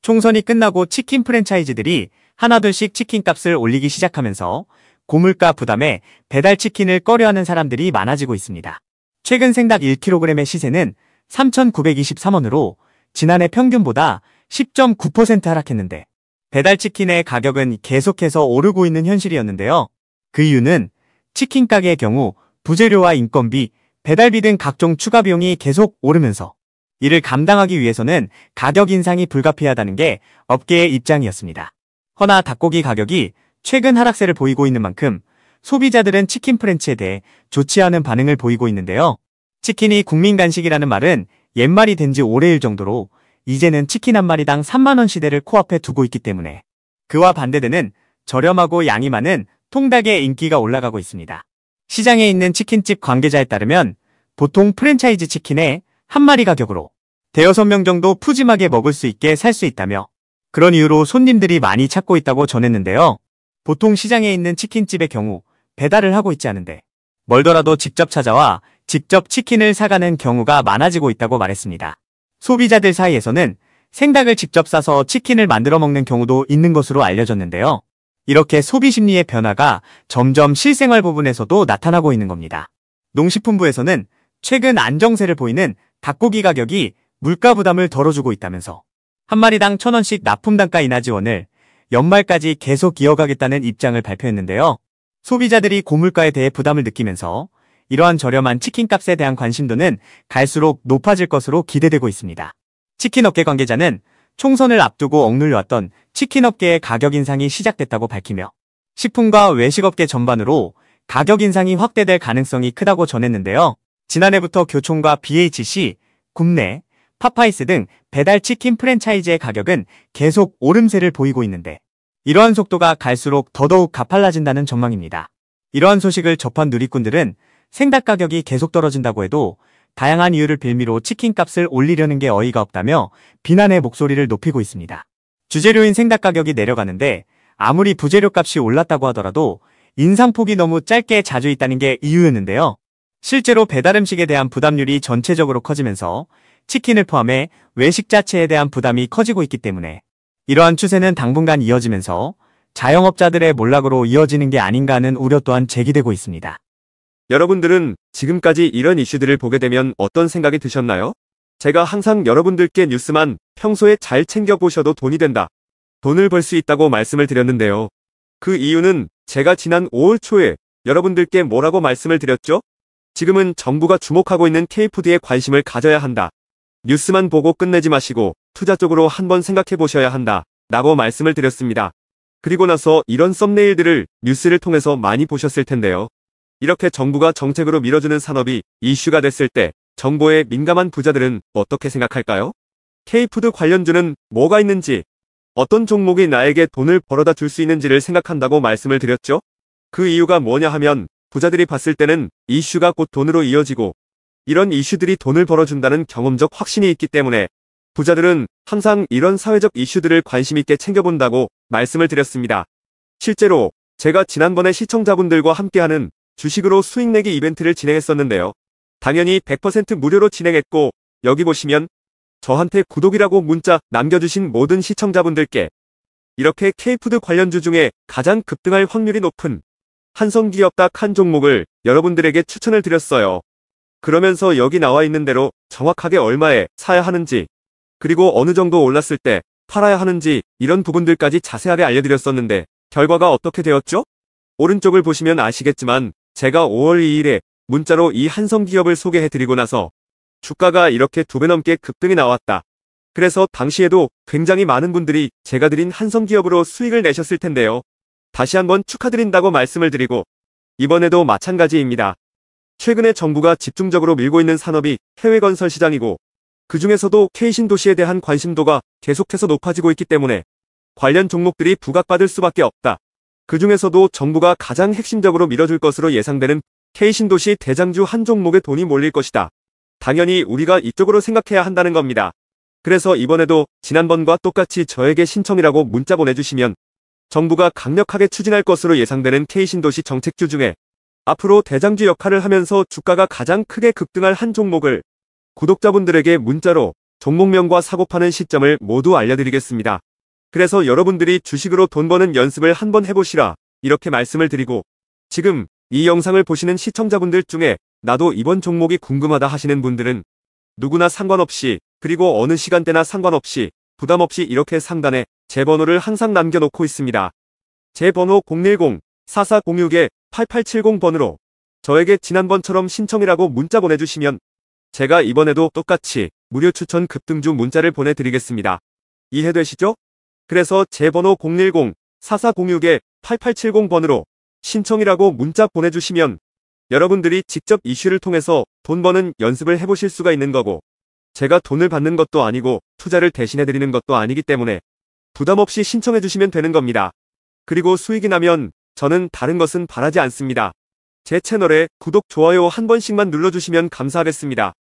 총선이 끝나고 치킨 프랜차이즈들이 하나둘씩 치킨값을 올리기 시작하면서 고물가 부담에 배달 치킨을 꺼려하는 사람들이 많아지고 있습니다. 최근 생닭 1kg의 시세는 3,923원으로 지난해 평균보다 10.9% 하락했는데 배달 치킨의 가격은 계속해서 오르고 있는 현실이었는데요. 그 이유는 치킨 가게의 경우 부재료와 인건비, 배달비 등 각종 추가 비용이 계속 오르면서 이를 감당하기 위해서는 가격 인상이 불가피하다는 게 업계의 입장이었습니다. 허나 닭고기 가격이 최근 하락세를 보이고 있는 만큼 소비자들은 치킨 프랜치에 대해 좋지 않은 반응을 보이고 있는데요. 치킨이 국민 간식이라는 말은 옛말이 된 지 오래일 정도로 이제는 치킨 한 마리당 3만원 시대를 코앞에 두고 있기 때문에 그와 반대되는 저렴하고 양이 많은 통닭의 인기가 올라가고 있습니다. 시장에 있는 치킨집 관계자에 따르면 보통 프랜차이즈 치킨의 한 마리 가격으로 대여섯 명 정도 푸짐하게 먹을 수 있게 살 수 있다며 그런 이유로 손님들이 많이 찾고 있다고 전했는데요. 보통 시장에 있는 치킨집의 경우 배달을 하고 있지 않은데 멀더라도 직접 찾아와 직접 치킨을 사가는 경우가 많아지고 있다고 말했습니다. 소비자들 사이에서는 생닭을 직접 싸서 치킨을 만들어 먹는 경우도 있는 것으로 알려졌는데요. 이렇게 소비 심리의 변화가 점점 실생활 부분에서도 나타나고 있는 겁니다. 농식품부에서는 최근 안정세를 보이는 닭고기 가격이 물가 부담을 덜어주고 있다면서 한 마리당 1,000원씩 납품 단가 인하 지원을 연말까지 계속 이어가겠다는 입장을 발표했는데요. 소비자들이 고물가에 대해 부담을 느끼면서 이러한 저렴한 치킨값에 대한 관심도는 갈수록 높아질 것으로 기대되고 있습니다. 치킨업계 관계자는 총선을 앞두고 억눌려왔던 치킨업계의 가격 인상이 시작됐다고 밝히며 식품과 외식업계 전반으로 가격 인상이 확대될 가능성이 크다고 전했는데요. 지난해부터 교촌과 BHC, 굽네, 파파이스 등 배달 치킨 프랜차이즈의 가격은 계속 오름세를 보이고 있는데 이러한 속도가 갈수록 더더욱 가팔라진다는 전망입니다. 이러한 소식을 접한 누리꾼들은 생닭 가격이 계속 떨어진다고 해도 다양한 이유를 빌미로 치킨값을 올리려는 게 어이가 없다며 비난의 목소리를 높이고 있습니다. 주재료인 생닭 가격이 내려가는데 아무리 부재료값이 올랐다고 하더라도 인상폭이 너무 짧게 자주 있다는 게 이유였는데요. 실제로 배달음식에 대한 부담률이 전체적으로 커지면서 치킨을 포함해 외식 자체에 대한 부담이 커지고 있기 때문에 이러한 추세는 당분간 이어지면서 자영업자들의 몰락으로 이어지는 게 아닌가 하는 우려 또한 제기되고 있습니다. 여러분들은 지금까지 이런 이슈들을 보게 되면 어떤 생각이 드셨나요? 제가 항상 여러분들께 뉴스만 평소에 잘 챙겨보셔도 돈이 된다, 돈을 벌 수 있다고 말씀을 드렸는데요. 그 이유는 제가 지난 5월 초에 여러분들께 뭐라고 말씀을 드렸죠? 지금은 정부가 주목하고 있는 K푸드에 관심을 가져야 한다. 뉴스만 보고 끝내지 마시고 투자 쪽으로 한번 생각해 보셔야 한다 라고 말씀을 드렸습니다. 그리고 나서 이런 썸네일들을 뉴스를 통해서 많이 보셨을 텐데요. 이렇게 정부가 정책으로 밀어주는 산업이 이슈가 됐을 때 정보에 민감한 부자들은 어떻게 생각할까요? K푸드 관련주는 뭐가 있는지, 어떤 종목이 나에게 돈을 벌어다 줄 수 있는지를 생각한다고 말씀을 드렸죠? 그 이유가 뭐냐 하면 부자들이 봤을 때는 이슈가 곧 돈으로 이어지고 이런 이슈들이 돈을 벌어준다는 경험적 확신이 있기 때문에 부자들은 항상 이런 사회적 이슈들을 관심 있게 챙겨본다고 말씀을 드렸습니다. 실제로 제가 지난번에 시청자분들과 함께하는 주식으로 수익 내기 이벤트를 진행했었는데요. 당연히 100% 무료로 진행했고 여기 보시면 저한테 구독이라고 문자 남겨주신 모든 시청자분들께 이렇게 K푸드 관련주 중에 가장 급등할 확률이 높은 한성기업 딱 한 종목을 여러분들에게 추천을 드렸어요. 그러면서 여기 나와 있는 대로 정확하게 얼마에 사야 하는지, 그리고 어느 정도 올랐을 때 팔아야 하는지 이런 부분들까지 자세하게 알려드렸었는데 결과가 어떻게 되었죠? 오른쪽을 보시면 아시겠지만 제가 5월 2일에 문자로 이 한성기업을 소개해드리고 나서 주가가 이렇게 2배 넘게 급등이 나왔다. 그래서 당시에도 굉장히 많은 분들이 제가 드린 한성기업으로 수익을 내셨을 텐데요. 다시 한번 축하드린다고 말씀을 드리고 이번에도 마찬가지입니다. 최근에 정부가 집중적으로 밀고 있는 산업이 해외 건설 시장이고 그 중에서도 K신도시에 대한 관심도가 계속해서 높아지고 있기 때문에 관련 종목들이 부각받을 수밖에 없다. 그 중에서도 정부가 가장 핵심적으로 밀어줄 것으로 예상되는 K신도시 대장주 한 종목에 돈이 몰릴 것이다. 당연히 우리가 이쪽으로 생각해야 한다는 겁니다. 그래서 이번에도 지난번과 똑같이 저에게 신청이라고 문자 보내주시면 정부가 강력하게 추진할 것으로 예상되는 K신도시 정책주 중에 앞으로 대장주 역할을 하면서 주가가 가장 크게 급등할 한 종목을 구독자분들에게 문자로 종목명과 사고 파는 시점을 모두 알려드리겠습니다. 그래서 여러분들이 주식으로 돈 버는 연습을 한번 해보시라 이렇게 말씀을 드리고, 지금 이 영상을 보시는 시청자분들 중에 나도 이번 종목이 궁금하다 하시는 분들은 누구나 상관없이, 그리고 어느 시간대나 상관없이 부담 없이 이렇게 상단에 제 번호를 항상 남겨놓고 있습니다. 제 번호 010-4406-8870번으로 저에게 지난번처럼 신청이라고 문자 보내주시면 제가 이번에도 똑같이 무료 추천 급등주 문자를 보내드리겠습니다. 이해되시죠? 그래서 제 번호 010-4406-8870번으로 신청이라고 문자 보내주시면 여러분들이 직접 이슈를 통해서 돈 버는 연습을 해보실 수가 있는 거고, 제가 돈을 받는 것도 아니고 투자를 대신해드리는 것도 아니기 때문에 부담 없이 신청해주시면 되는 겁니다. 그리고 수익이 나면 저는 다른 것은 바라지 않습니다. 제 채널에 구독, 좋아요 한 번씩만 눌러주시면 감사하겠습니다.